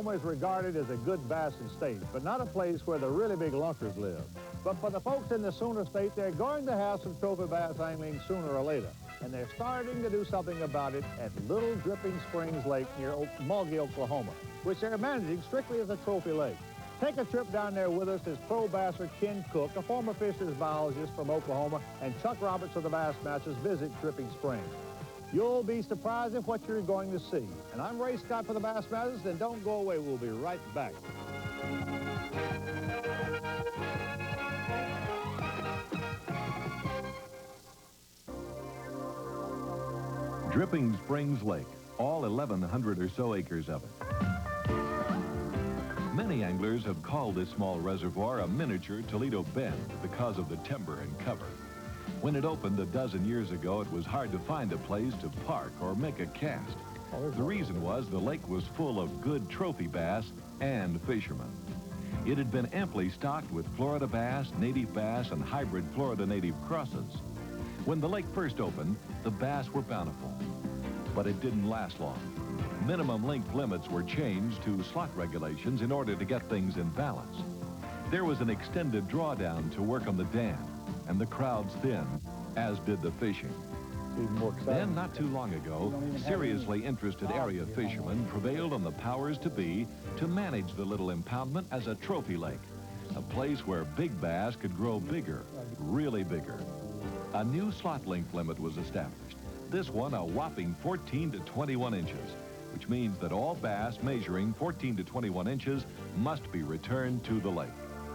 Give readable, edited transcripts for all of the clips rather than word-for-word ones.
Oklahoma is regarded as a good bassin state, but not a place where the really big lunkers live. But for the folks in the Sooner State, they're going to have some trophy bass angling sooner or later. And they're starting to do something about it at Little Dripping Springs Lake near Mulgee, Oklahoma, which they're managing strictly as a trophy lake. Take a trip down there with us as pro basser Ken Cook, a former fisheries biologist from Oklahoma, and Chuck Roberts of the Bassmasters visit Dripping Springs. You'll be surprised at what you're going to see. And I'm Ray Scott for the Bassmasters, and don't go away. We'll be right back. Dripping Springs Lake, all 1,100 or so acres of it. Many anglers have called this small reservoir a miniature Toledo Bend because of the timber and cover. When it opened a dozen years ago, it was hard to find a place to park or make a cast. The reason was the lake was full of good trophy bass and fishermen. It had been amply stocked with Florida bass, native bass, and hybrid Florida native crosses. When the lake first opened, the bass were bountiful, but it didn't last long. Minimum length limits were changed to slot regulations in order to get things in balance. There was an extended drawdown to work on the dam, and the crowds thinned, as did the fishing. Then, not too long ago, seriously interested area fishermen prevailed on the powers to be to manage the little impoundment as a trophy lake, a place where big bass could grow bigger, really bigger. A new slot length limit was established, this one a whopping 14 to 21 inches, which means that all bass measuring 14 to 21 inches must be returned to the lake.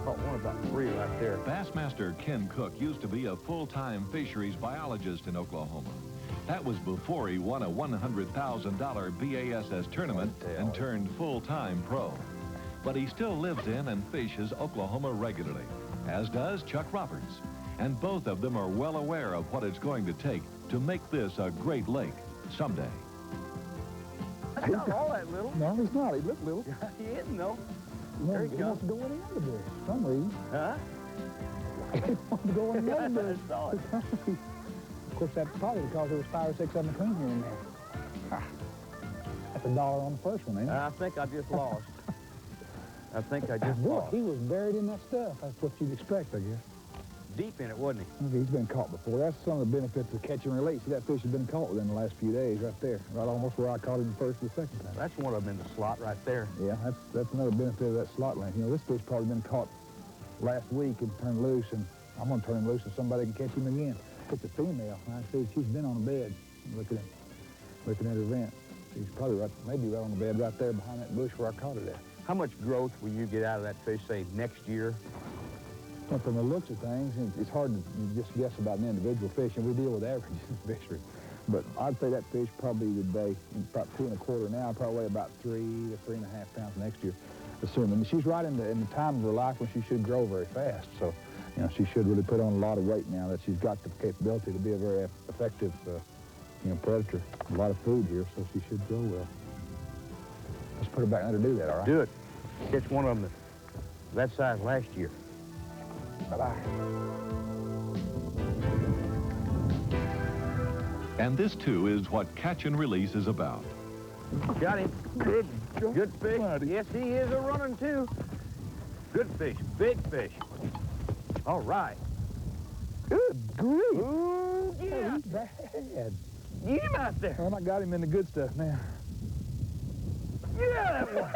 Caught one about 3 right there. Bassmaster Ken Cook used to be a full-time fisheries biologist in Oklahoma. That was before he won a $100,000 BASS tournament and turned full-time pro. But he still lives in and fishes Oklahoma regularly, as does Chuck Roberts. And both of them are well aware of what it's going to take to make this a great lake someday. That's not all that little. No, he's not. He looked little. He isn't, though. He wants to go in the other bush for some reason. Huh? He wants to go in the other bush. I saw it. Of course, that's probably because there was 5 or 6 of them between here and there. That's $1 on the first one, ain't it? I think I just lost. I think I just Look, lost. he was buried in that stuff. That's what you'd expect, I guess. Deep in it, wasn't he? Okay, he's been caught before. That's some of the benefits of catch and release. See, that fish has been caught within the last few days right there. Right almost where I caught him the first or the second time. That's one of them in the slot right there. Yeah, that's another benefit of that slot length. You know, this fish probably been caught last week and turned loose, and I'm going to turn him loose so somebody can catch him again. It's a female. I see she's been on the bed looking at her vent. She's probably right, maybe right on the bed right there behind that bush where I caught her at. How much growth will you get out of that fish, say, next year? Well, from the looks of things, it's hard to just guess about an individual fish, and we deal with averages in fishery. But I'd say that fish probably would weigh about 2 1/4 now, probably weigh about 3 to 3.5 pounds next year, assuming. She's right in the time of her life when she should grow very fast. So, you know, she should really put on a lot of weight now that she's got the capability to be a very effective, predator. A lot of food here, so she should grow well. Let's put her back and let her do that, all right? Do it. Catch one of them that size last year. Bye-bye. And this, too, is what catch and release is about. Got him. Good fish. Buddy. Yes, he is a running, too. Good fish. Big fish. All right. Good grief. Ooh, yeah. He's bad. Get him out there. Well, I got him in the good stuff now. Yeah, that one.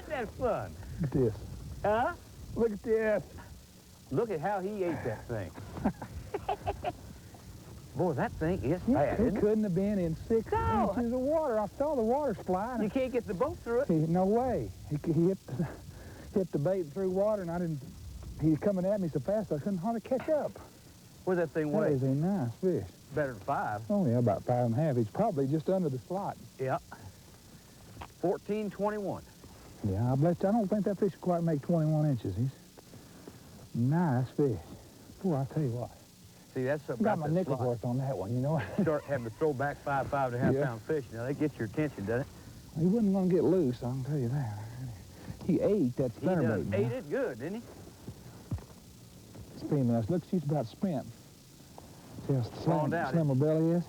That's fun. Look at this. Huh? Look at this. Look at how he ate that thing. Boy, that thing is Yeah, bad, it isn't it? couldn't have been in 6 No. inches of water. I saw the water flying. You can't get the boat through it. No way. He hit the bait through water, and he was coming at me so fast I couldn't hardly catch up. Where's that thing That weigh? is a nice fish. Better than 5. Only about 5 1/2. He's probably just under the slot. Yeah. 14.21. Yeah, I don't think that fish will quite make 21 inches. He's nice fish. Boy, I tell you what. See, that's something Got about my that nickel's slot. worth on that one, you know. Start having to throw back 5 1/2 Yeah. pound fish. Now, they get your attention, doesn't it? He wasn't going to get loose, I can tell you that. He ate that He does. spinnerbait. now. Ate it good, didn't he? It's female. Look, she's about spent. See how Falling down, slim her belly is?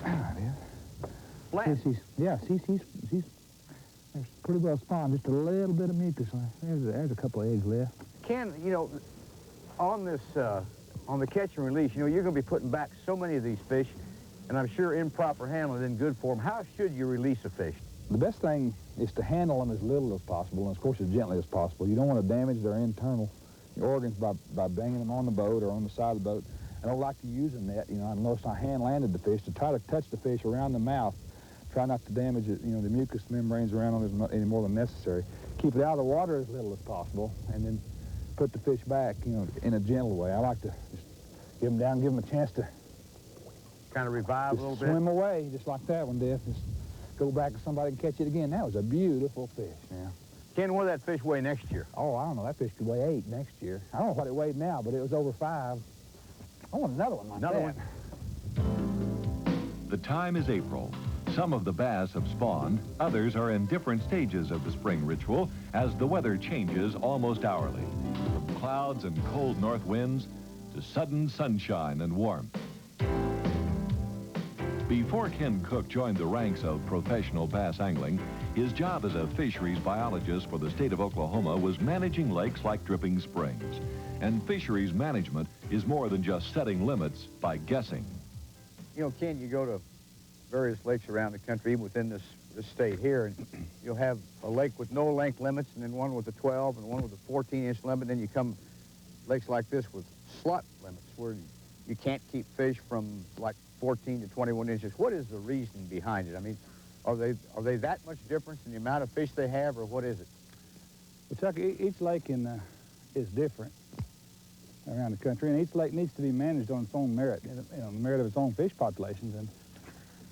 There it is. Flat. She's There's pretty well spawned, just a little bit of mucus. There's a couple of eggs left. Ken, you know, on this, on the catch and release, you know, you're going to be putting back so many of these fish, and I'm sure improper handling isn't good for them. How should you release a fish? The best thing is to handle them as little as possible, and of course as gently as possible. You don't want to damage their internal organs by banging them on the boat or on the side of the boat. I don't like to use a net. You know, I noticed I hand-landed the fish to try to touch the fish around the mouth. Try not to damage it, you know, the mucous membranes around them any more than necessary. Keep it out of the water as little as possible, and then put the fish back, you know, in a gentle way. I like to just give them down, give them a chance to kind of revive a little bit. Swim away, just like that one did. Just go back and somebody can catch it again. That was a beautiful fish. Yeah. Ken, what will that fish weigh next year? Oh, I don't know. That fish could weigh 8 next year. I don't know what it weighed now, but it was over 5. I want another one like that. Another one. The time is April. Some of the bass have spawned, others are in different stages of the spring ritual as the weather changes almost hourly. From clouds and cold north winds to sudden sunshine and warmth. Before Ken Cook joined the ranks of professional bass angling, his job as a fisheries biologist for the state of Oklahoma was managing lakes like Dripping Springs. And fisheries management is more than just setting limits by guessing. You know, Ken, you go to various lakes around the country, even within this state here, and you'll have a lake with no length limits, and then one with a 12, and one with a 14-inch limit. Then you come lakes like this with slot limits, where you can't keep fish from like 14 to 21 inches. What is the reason behind it? I mean, are they that much difference in the amount of fish they have, or what is it? Well, Chuck, each lake is different around the country, and each lake needs to be managed on its own merit, you know, the merit of its own fish populations. And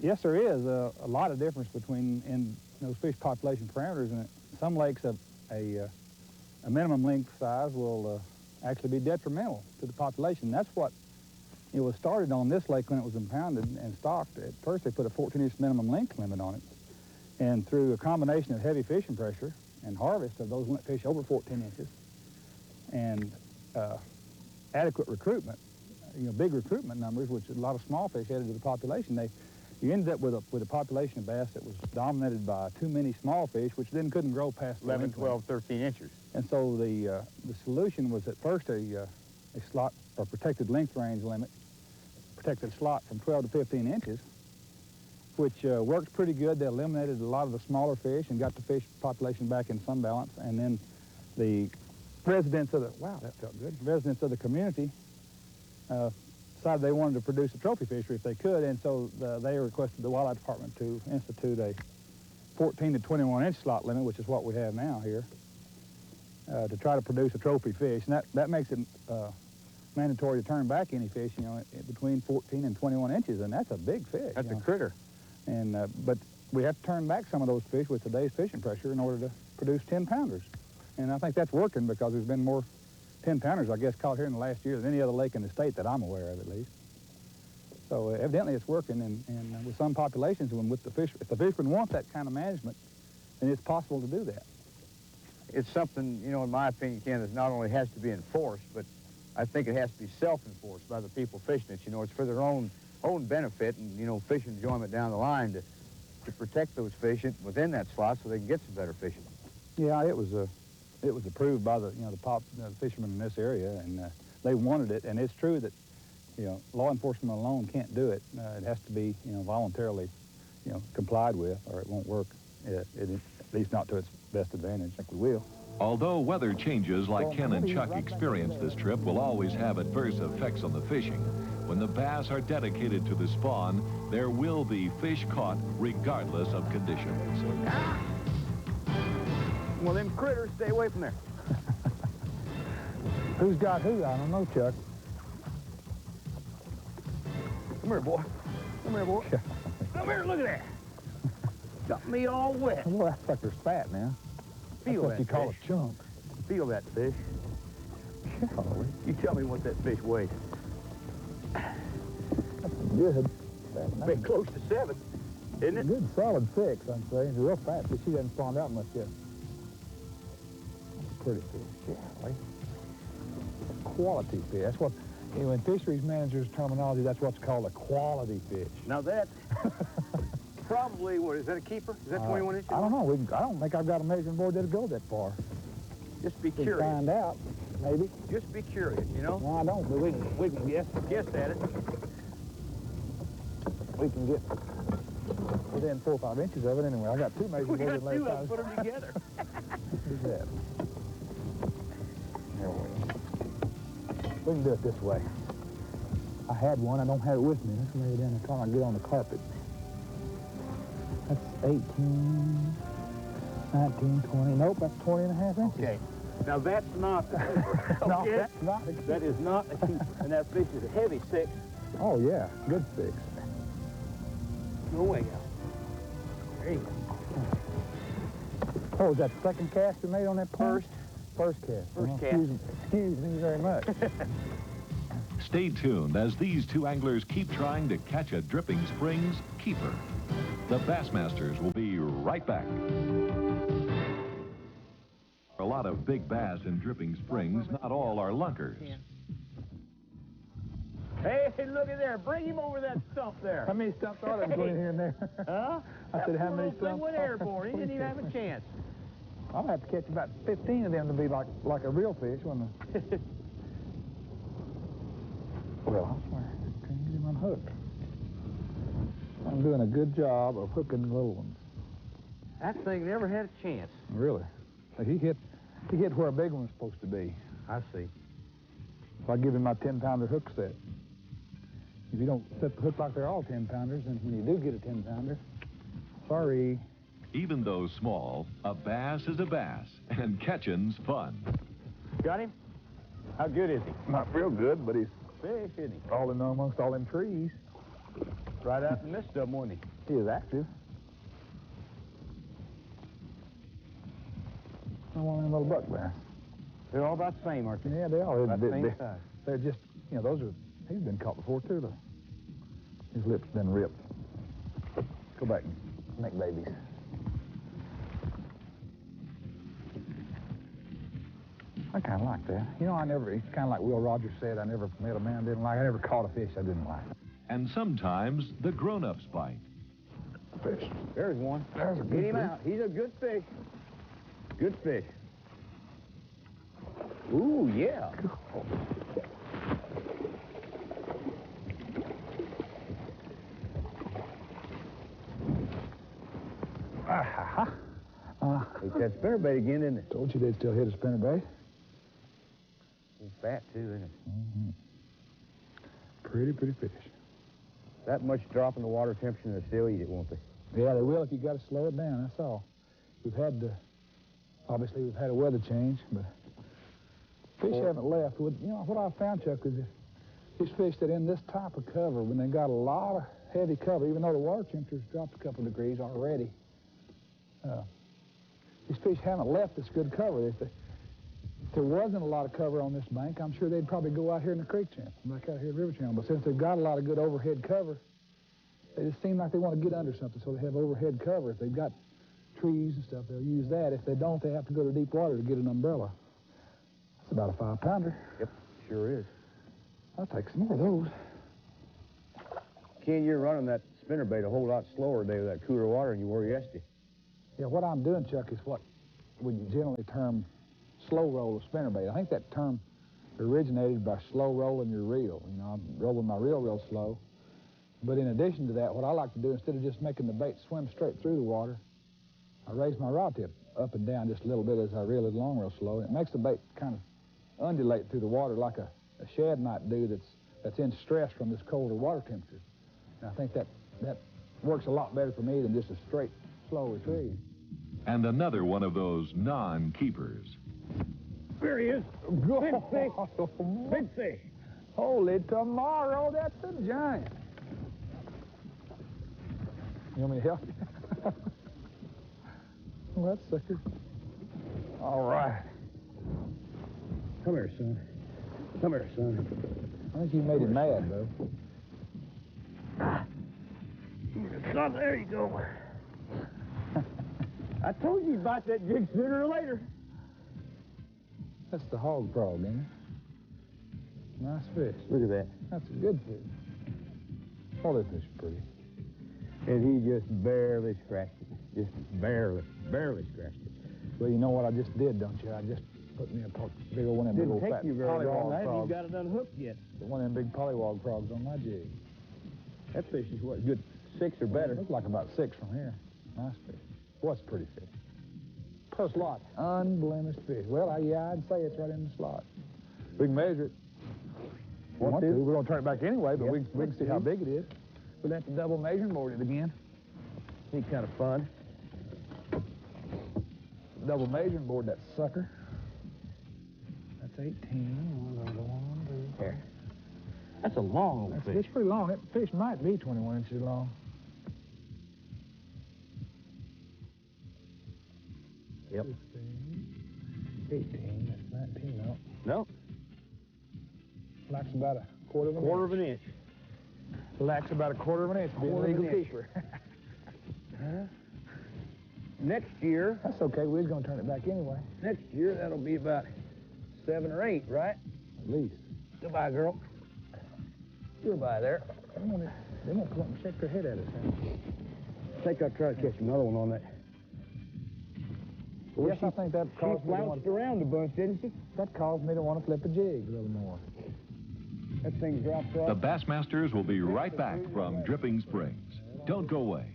yes, there is a lot of difference between in those fish population parameters, and some lakes a minimum length size will actually be detrimental to the population. That's what it was started on this lake when it was impounded and stocked. At first, they put a 14-inch minimum length limit on it, and through a combination of heavy fishing pressure and harvest of those fish over 14 inches, and adequate recruitment, you know, big recruitment numbers, which a lot of small fish added to the population, you ended up with a population of bass that was dominated by too many small fish, which then couldn't grow past 11, 12, 13 inches. And so the solution was at first a slot or protected length range limit, protected slot from 12 to 15 inches, which worked pretty good. They eliminated a lot of the smaller fish and got the fish population back in some balance. And then the residents of the, wow, that felt good, residents of the community decided they wanted to produce a trophy fishery if they could, and so they requested the Wildlife Department to institute a 14 to 21 inch slot limit, which is what we have now here, to try to produce a trophy fish. And that makes it mandatory to turn back any fish, you know, between 14 and 21 inches, and that's a big fish. That's a critter. And but we have to turn back some of those fish with today's fishing pressure in order to produce 10-pounders. And I think that's working because there's been more 10-pounders, I guess, caught here in the last year than any other lake in the state that I'm aware of, at least. So evidently it's working, and with some populations, if the fishermen want that kind of management, then it's possible to do that. It's something, you know, in my opinion, Ken, that not only has to be enforced, but I think it has to be self-enforced by the people fishing it. You know, it's for their own benefit and, you know, fish enjoyment down the line to protect those fish within that slot so they can get some better fishing. Yeah, it was approved by the fishermen in this area, and they wanted it. And it's true that, you know, law enforcement alone can't do it. It has to be, you know, voluntarily, you know, complied with, or it won't work. At least not to its best advantage. I think we will. Although weather changes like Ken and Chuck experienced this trip will always have adverse effects on the fishing, when the bass are dedicated to the spawn, there will be fish caught regardless of conditions. Well, them critters, stay away from there. Who's got who? I don't know, Chuck. Come here, boy. Come here, boy. Come here, look at that. Got me all wet. Well, that sucker's fat now. Feel That's what that you call fish. a chunk. Feel that fish. Golly. You tell me what that fish weighs. That's good. Been close to 7, isn't it? Good solid 6, I'm saying. It's a real fat fish. She hasn't spawned out much yet. That's a pretty fish. Golly. Quality fish. That's what, you know, in fisheries managers' terminology, that's what's called a quality fish. Now that probably, what, is that a keeper? Is that 21 inches? I don't know. I don't think I've got a measuring board that'll go that far. Just be We can curious. find out, maybe. Just be curious, you know? No, I don't, but we can guess. Guess at it. We can get within 4 or 5 inches of it anyway. I got two measuring We boards got in two, last let's put them together. Who's that? There we can do it this way. I had one. I don't have it with me. Let's lay it down and try to get on the carpet. That's 18, 19, 20. Nope, that's 20 and a half inches. Okay. Now that's not a keeper. No, Okay? that's not a keeper. That is not a keeper. And that fish is a heavy 6. Oh, yeah. Good fix. No way out. There you go. Oh, is that the second cast you made on that pond? First cast. First Oh, cast. Excuse me very much. Stay tuned as these two anglers keep trying to catch a Dripping Springs keeper. The Bassmasters will be right back. A lot of big bass in Dripping Springs, not all are lunkers. Hey, look at there. Bring him over that stump there. How many stumps are there between here and there? Huh? I said, how That many poor little thing stumps? went airborne. He didn't even have a chance. I'll have to catch about 15 of them to be like a real fish, wouldn't I? Well, I swear, I can't get him unhooked. I'm doing a good job of hooking little ones. That thing never had a chance. Really. He hit where a big one's supposed to be. I see. So I give him my 10-pounder hook set. If you don't set the hook like they're all 10-pounders, then when you do get a 10-pounder, sorry. Even though small, a bass is a bass, and catching's fun. Got him? How good is he? Not real good, but he's Fish, isn't he? all in amongst all them trees. Right out in the midst of them, wasn't he? He is active. I want them little buck bass. They're all about the same, aren't they? Yeah, they are. About the same size. They're just, those are, he's been caught before, too, though. His lip's been ripped. Go back and make babies. I kind of like that. It's kind of like Will Rogers said, I never met a man I didn't like. I never caught a fish I didn't like. And sometimes the grown-ups bite. Fish. There's one. There's a good Get him fish. out. He's a good fish. Good fish. Ooh, yeah. It's that spinnerbait again, isn't it? Told you they'd still hit a spinnerbait. He's fat, too, isn't it? Mm-hmm. Pretty fish. That much drop in the water temperature, and they'll still eat it, won't they? Yeah, they will if you got to slow it down, that's all. Obviously we've had a weather change, but fish haven't left. What I've found, Chuck, is these fish that in this type of cover, when they got a lot of heavy cover, even though the water temperature's dropped a couple of degrees already, these fish haven't left this good cover. If there wasn't a lot of cover on this bank, I'm sure they'd probably go out here in the creek channel, back out here in the river channel. But since they've got a lot of good overhead cover, they just seem like they want to get under something, so they have overhead cover. If they've got trees and stuff, they'll use that. If they don't, they have to go to deep water to get an umbrella. That's about a 5-pounder. Yep, sure is. I'll take some more of those. Ken, you're running that spinnerbait a whole lot slower today with that cooler water than you were yesterday. Yeah, what I'm doing, Chuck, is what we generally term slow roll of spinnerbait. I think that term originated by slow rolling your reel. I'm rolling my reel real slow. But in addition to that, what I like to do, instead of just making the bait swim straight through the water, I raise my rod tip up and down just a little bit as I reel it along real slow. And it makes the bait kind of undulate through the water like a shad might do that's in stress from this colder water temperature. And I think that works a lot better for me than just a straight, slow retrieve. And another one of those non-keepers. There he is. Big fish. Big fish. Holy tomorrow, that's a giant. You want me to help you? Well, that's sucker. All right. Come here, son. Come here, son. I think you made him mad, though. Son, there you go. I told you he'd bite that jig sooner or later. That's the hog frog, ain't it? Nice fish. Look at that. That's a good fish. All that fish is pretty. And he just barely scratched it. Just barely scratched it. Well, you know what I just did, don't you? I just put me a big old one of them big old fat pollywog frogs. You got it unhooked yet. One of them big pollywog frogs on my jig. That fish is what, good 6 or better? Looks like about 6 from here. Nice fish. What's pretty fish? Per slot. Unblemished fish. Well, yeah, I'd say it's right in the slot. We can measure it. Want to? We're going to turn it back anyway, but we can see how big it is. We'll have to double measuring board it again. Be kind of fun. Double measuring board that sucker. That's 18. There. That's a long old fish. It's pretty long. That fish might be 21 inches long. Yep. 15, 18, that's 19, no. No. Lacks about a quarter of an inch. Lacks about a quarter of an inch to be a legal keeper. Next year. That's okay, we're going to turn it back anyway. Next year, that'll be about 7 or 8, right? At least. Goodbye, girl. Goodbye there. They won't come up and shake their head at us. I think I'll try to catch another one on that. Well, yes, I think that caused me to flounced around a bunch, didn't she? That caused me to want to flip a jig a little more. That thing dropped off. The Bassmasters will be right back from Dripping Springs. Don't go away.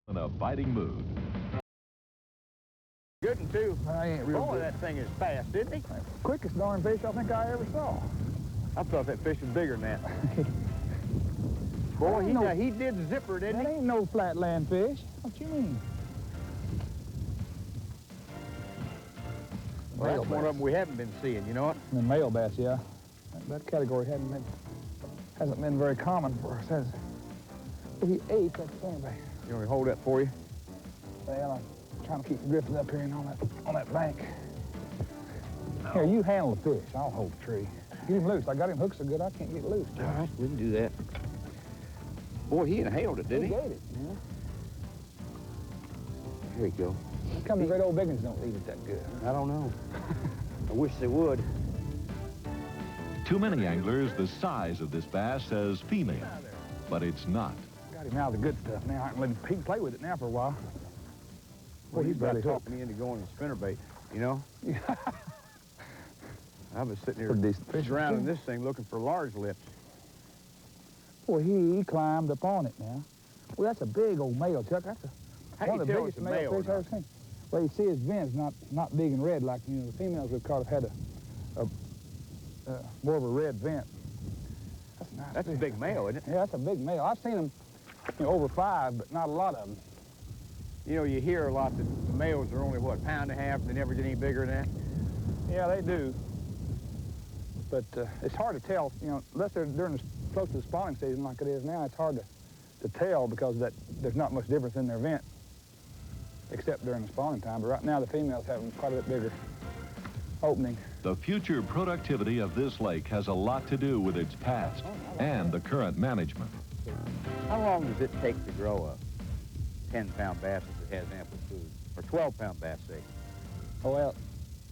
In a fighting mood. Good and two. I ain't real Boy, good. that thing is fast, isn't he? Quickest darn fish I think I ever saw. I thought that fish was bigger than that. Boy, he did zipper, didn't That he? ain't no flatland fish. What you mean? Well, that's one of them we haven't been seeing, you know what? The male bass, yeah. That category hasn't been very common for us. He ate that thing, baby. You want me to hold that for you? Well, I'm trying to keep drifting up here and on that bank. Here, you handle the fish. I'll hold the tree. Get him loose. I got him hooked so good I can't get loose. All right, we can do that. Boy, he inhaled it, didn't he? He ate it. Yeah. Here you go. How come the great old big ones don't eat it that good? I don't know. I wish they would. Too many anglers, the size of this bass says female, but it's not. Got him out of the good stuff now. I can let him play with it now for a while. Well, he's about barely to talk me into going to spinnerbait, you know? I've been sitting here Pretty decent fish surrounding this thing looking for large lips. Boy, he climbed up on it now. Well, that's a big old male, Chuck. That's one of the biggest male fish I've ever seen. Well, you see his vents not big and red like, you know, the females we've caught have had more of a red vent. That's nice. That's a big male, isn't it? Yeah, that's a big male. I've seen them, you know, over 5, but not a lot of them. You know, you hear a lot that the males are only, what, 1.5 pounds, they never get any bigger than that? Yeah, they do. But it's hard to tell, you know, unless they're close to the spawning season like it is now, it's hard to tell because there's not much difference in their vent except during the spawning time. But right now, the females have quite a bit bigger opening. The future productivity of this lake has a lot to do with its past and the current management. How long does it take to grow a 10-pound bass if it has ample food? Or 12-pound bass, say? Oh, well,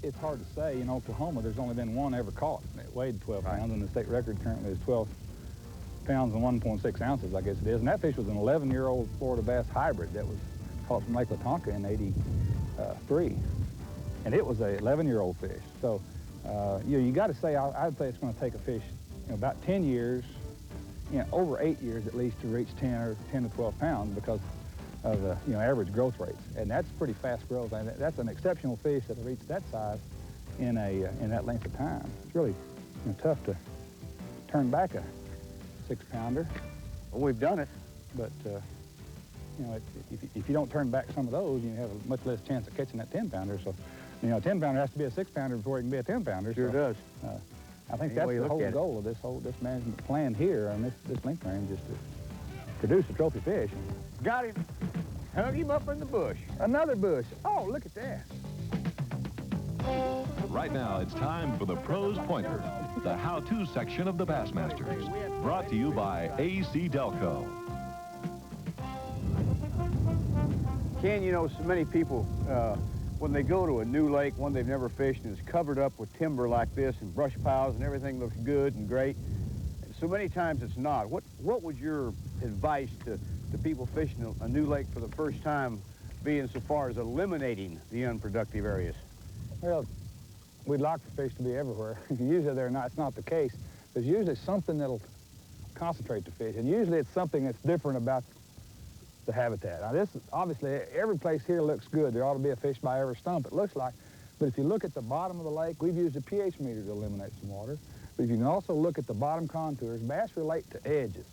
it's hard to say. In Oklahoma, there's only been one ever caught. It weighed 12 pounds, and the state record currently is 12 pounds and 1.6 ounces, I guess it is. And that fish was an 11-year-old Florida bass hybrid that was caught from Lake Latonka in '83. And it was a 11-year-old fish. So, you got to say, I'd say it's going to take a fish, you know, about 10 years, you know, over 8 years at least to reach 10 to 12 pounds because of the, you know, average growth rates. And that's pretty fast growth. And that's an exceptional fish that'll reach that size in that length of time. It's really, you know, tough to turn back a 6-pounder. Well, we've done it. But, you know, if you don't turn back some of those, you have a much less chance of catching that 10-pounder. So, you know, a 10-pounder has to be a 6-pounder before it can be a 10-pounder. Sure does. I think that's the whole goal of this management plan here on this length range is to produce a trophy fish. Got him. Hung him up in the bush. Another bush. Oh, look at that. Right now, it's time for the Pros Pointer, the how-to section of the Bassmasters. Brought to you by AC Delco. Ken, you know, so many people, when they go to a new lake, one they've never fished, and it's covered up with timber like this and brush piles and everything looks good and great, so many times it's not. What would your advice to people fishing a new lake for the first time be insofar as eliminating the unproductive areas? Well, we'd like for fish to be everywhere. Usually it's not the case. There's usually something that'll concentrate the fish, and usually it's something that's different about the habitat. Now this, obviously, every place here looks good. There ought to be a fish by every stump, it looks like. But if you look at the bottom of the lake, we've used a pH meter to eliminate some water. But if you can also look at the bottom contours, bass relate to edges.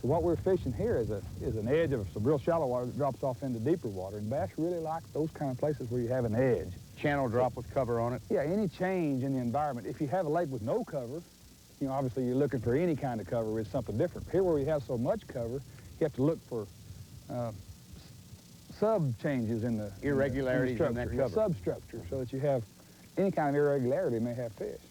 So what we're fishing here is an edge of some real shallow water that drops off into deeper water. And bass really like those kind of places where you have an edge. Channel drop with cover on it? Yeah, any change in the environment. If you have a lake with no cover, you know, obviously you're looking for any kind of cover with something different. Here where we have so much cover, you have to look for sub-changes in the irregularities in that cover. Substructure, so that you have any kind of irregularity may have fish.